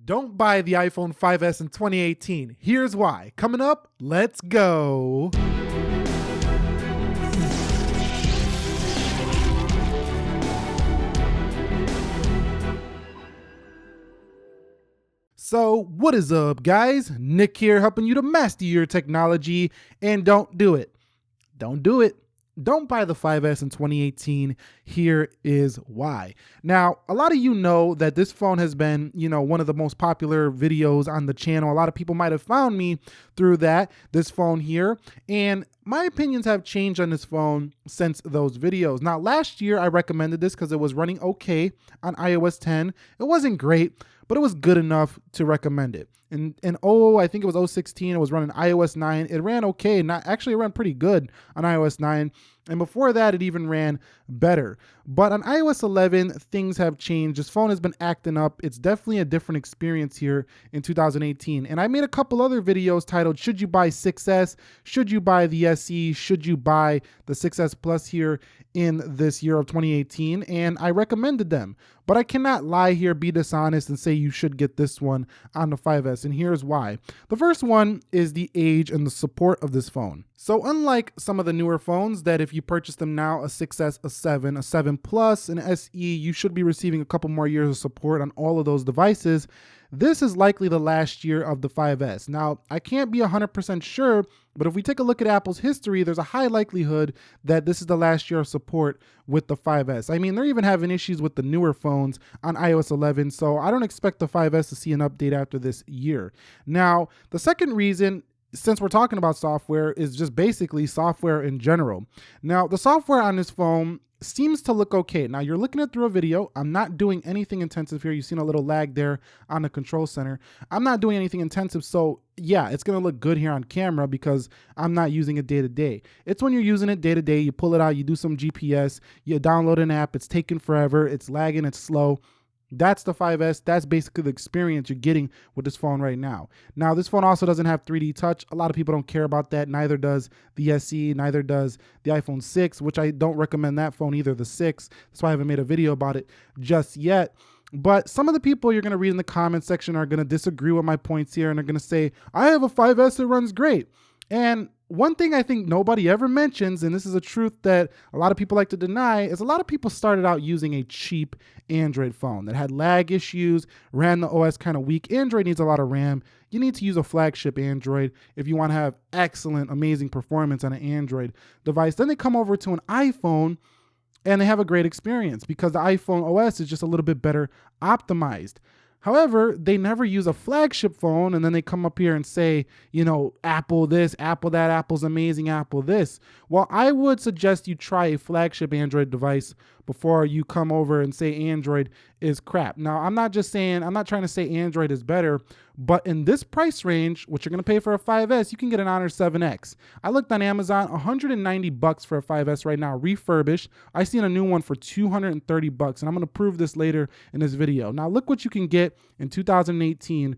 Don't buy the iPhone 5S in 2018. Here's why. Coming up, let's go. So what is up, guys? Nick here, helping you to master your technology, and don't do it. Don't do it. Don't buy the 5S in 2018. Here is why. Now, a lot of you know that this phone has been, one of the most popular videos on the channel. A lot of people might have found me through this phone here. And my opinions have changed on this phone since those videos. Now, last year I recommended this because it was running okay on iOS 10. It wasn't great, but it was good enough to recommend it. I think it was 16, it was running iOS 9. It ran okay, it ran pretty good on iOS 9. And before that, it even ran better. But on iOS 11, things have changed. This phone has been acting up. It's definitely a different experience here in 2018. And I made a couple other videos titled, should you buy 6S? Should you buy the SE? Should you buy the 6S Plus here in this year of 2018? And I recommended them. But I cannot lie here, be dishonest, and say you should get this one on the 5S. And here's why. The first one is the age and the support of this phone. So unlike some of the newer phones that if you purchase them now, a 6S, a 7, a 7 Plus, an SE, you should be receiving a couple more years of support on all of those devices. This is likely the last year of the 5S. Now, I can't be 100% sure, but if we take a look at Apple's history, there's a high likelihood that this is the last year of support with the 5S. I mean, they're even having issues with the newer phones on iOS 11, so I don't expect the 5S to see an update after this year. Now, the second reason, since we're talking about software, is just basically software in general. Now, the software on this phone seems to look okay. Now, you're looking at through a video. I'm not doing anything intensive here. You've seen a little lag there on the control center. I'm not doing anything intensive, so yeah, it's gonna look good here on camera because I'm not using it day to day. It's when you're using it day to day, you pull it out, you do some GPS, you download an app, it's taking forever, it's lagging, it's slow. That's the 5S. That's basically the experience you're getting with this phone right now. Now, this phone also doesn't have 3D touch. A lot of people don't care about that. Neither does the SE, neither does the iPhone 6, which I don't recommend that phone either, the 6. That's why I haven't made a video about it just yet. But some of the people you're going to read in the comment section are going to disagree with my points here, and they're going to say, I have a 5S that runs great. And one thing I think nobody ever mentions, and this is a truth that a lot of people like to deny, is a lot of people started out using a cheap Android phone that had lag issues, ran the OS kind of weak. Android needs a lot of RAM. You need to use a flagship Android if you want to have excellent, amazing performance on an Android device. Then they come over to an iPhone and they have a great experience because the iPhone OS is just a little bit better optimized. However, they never use a flagship phone, and then they come up here and say, Apple this, Apple that, Apple's amazing, Apple this. Well, I would suggest you try a flagship Android device before you come over and say Android is crap. Now, I'm not trying to say Android is better, but in this price range, what you're going to pay for a 5S, you can get an Honor 7X. I looked on Amazon, $190 for a 5S right now, refurbished. I seen a new one for $230, and I'm going to prove this later in this video. Now, look what you can get in 2018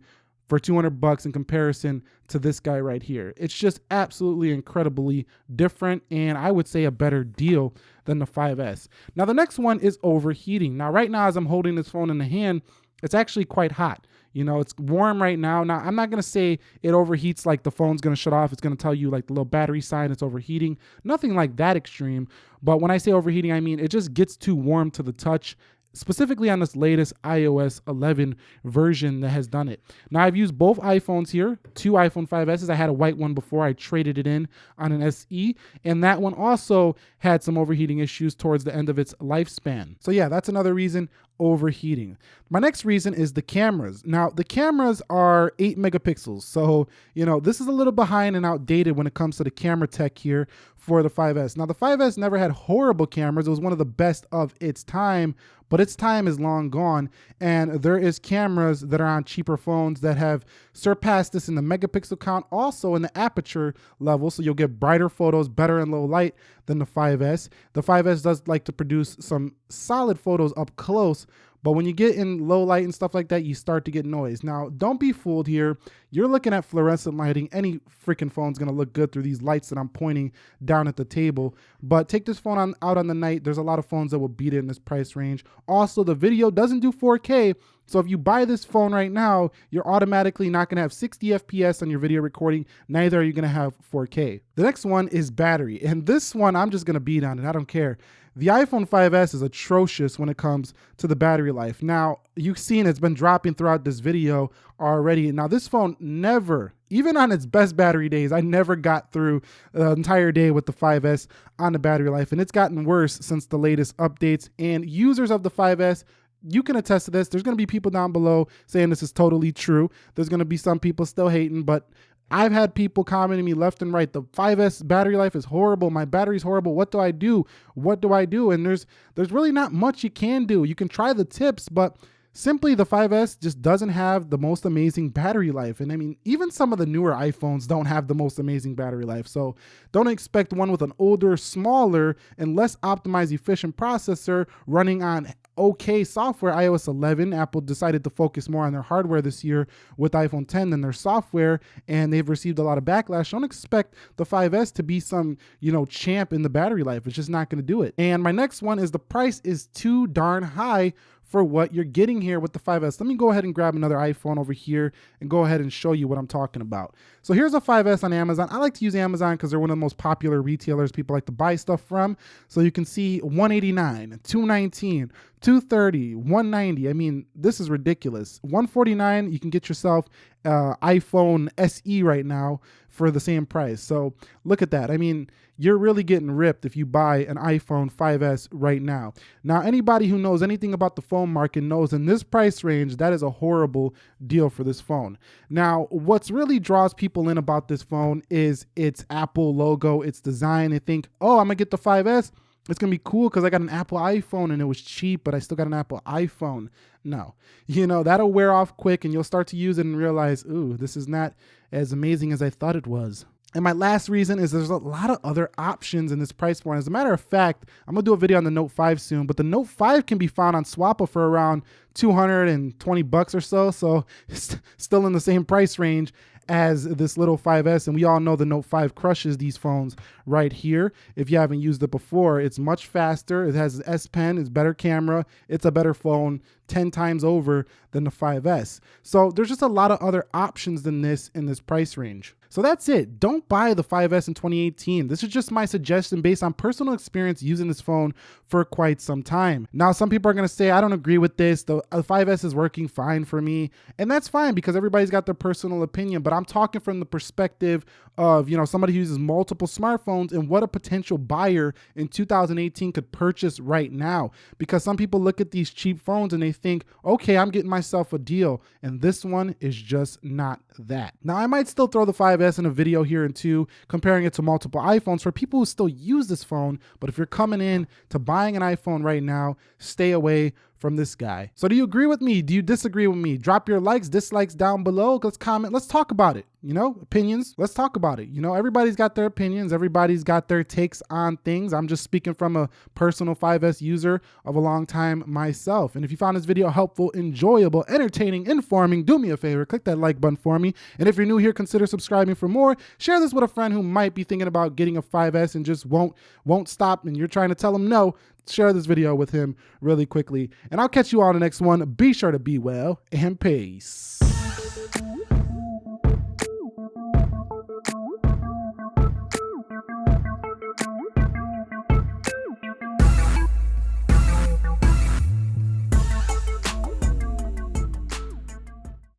for $200 in comparison to this guy right here. It's just absolutely incredibly different, and I would say a better deal than the 5S. Now, the next one is overheating. Now, right now, as I'm holding this phone in the hand, it's actually quite hot. It's warm right now. Now, I'm not going to say it overheats like the phone's going to shut off. It's going to tell you like the little battery sign it's overheating. Nothing like that extreme. But when I say overheating, I mean it just gets too warm to the touch, specifically on this latest iOS 11 version that has done it. Now, I've used both iPhones here, two iPhone 5Ss. I had a white one before. I traded it in on an SE, and that one also had some overheating issues towards the end of its lifespan. So yeah, that's another reason, overheating. My next reason is the cameras. Now, the cameras are 8 megapixels. So, this is a little behind and outdated when it comes to the camera tech here for the 5S. Now, the 5S never had horrible cameras. It was one of the best of its time, but its time is long gone. And there is cameras that are on cheaper phones that have surpassed this in the megapixel count, also in the aperture level. So you'll get brighter photos, better in low light than the 5S. The 5S does like to produce some solid photos up close, But when you get in low light and stuff like that, you start to get noise. Now, don't be fooled here. You're looking at fluorescent lighting. Any freaking phone's gonna look good through these lights that I'm pointing down at the table. But take this phone out on the night. There's a lot of phones that will beat it in this price range. Also, the video doesn't do 4K. So if you buy this phone right now, you're automatically not going to have 60 FPS on your video recording. Neither are you going to have 4K. The next one is battery. And this one, I'm just going to beat on it. I don't care. The iPhone 5S is atrocious when it comes to the battery life. Now, you've seen it's been dropping throughout this video already. Now, this phone never, even on its best battery days, I never got through the entire day with the 5S on the battery life. And it's gotten worse since the latest updates. And users of the 5S, you can attest to this. There's going to be people down below saying this is totally true. There's going to be some people still hating, but I've had people commenting me left and right. The 5S battery life is horrible. My battery's horrible. What do I do? What do I do? And there's really not much you can do. You can try the tips, but simply the 5S just doesn't have the most amazing battery life. And I mean, even some of the newer iPhones don't have the most amazing battery life. So don't expect one with an older, smaller, and less optimized efficient processor running on okay software. iOS 11, Apple decided to focus more on their hardware this year with iPhone 10 than their software, and they've received a lot of backlash. Don't expect the 5S to be some, champ in the battery life. It's just not going to do it. And my next one is the price is too darn high for what you're getting here with the 5S. Let me go ahead and grab another iPhone over here and go ahead and show you what I'm talking about. So here's a 5S on Amazon. I like to use Amazon because they're one of the most popular retailers people like to buy stuff from. So you can see $189, $219, $230, $190. I mean, this is ridiculous. $149, you can get yourself iPhone SE right now for the same price. So look at that. I mean, you're really getting ripped if you buy an iPhone 5S right now. Now, anybody who knows anything about the phone market knows in this price range, that is a horrible deal for this phone. Now, what's really draws people in about this phone is its Apple logo, its design. They think, oh, I'm gonna get the 5S. It's going to be cool because I got an Apple iPhone and it was cheap, but I still got an Apple iPhone. No, that'll wear off quick and you'll start to use it and realize, ooh, this is not as amazing as I thought it was. And my last reason is there's a lot of other options in this price point. As a matter of fact, I'm going to do a video on the Note 5 soon, but the Note 5 can be found on Swappa for around $220 or so. So it's still in the same price range as this little 5S, and we all know the Note 5 crushes these phones right here. If you haven't used it before, it's much faster. It has S Pen, it's better camera, it's a better phone 10 times over than the 5S. So there's just a lot of other options than this in this price range. So that's it. Don't buy the 5S in 2018. This is just my suggestion based on personal experience using this phone for quite some time. Now, some people are going to say, I don't agree with this. The 5S is working fine for me. And that's fine because everybody's got their personal opinion. But I'm talking from the perspective of, somebody who uses multiple smartphones and what a potential buyer in 2018 could purchase right now. Because some people look at these cheap phones and they think, okay, I'm getting myself a deal. And this one is just not that. Now, I might still throw the 5S in a video here and two, comparing it to multiple iPhones for people who still use this phone. But if you're coming in to buying an iPhone right now, stay away from this guy. So do you agree with me? Do you disagree with me? Drop your likes, dislikes down below. Let's comment. Let's talk about it. Opinions. Let's talk about it. Everybody's got their opinions. Everybody's got their takes on things. I'm just speaking from a personal 5S user of a long time myself. And if you found this video helpful, enjoyable, entertaining, informing, do me a favor, click that like button for me. And if you're new here, consider subscribing for more. Share this with a friend who might be thinking about getting a 5S and just won't stop, and you're trying to tell them no. Share this video with him really quickly. And I'll catch you all in the next one. Be sure to be well and peace.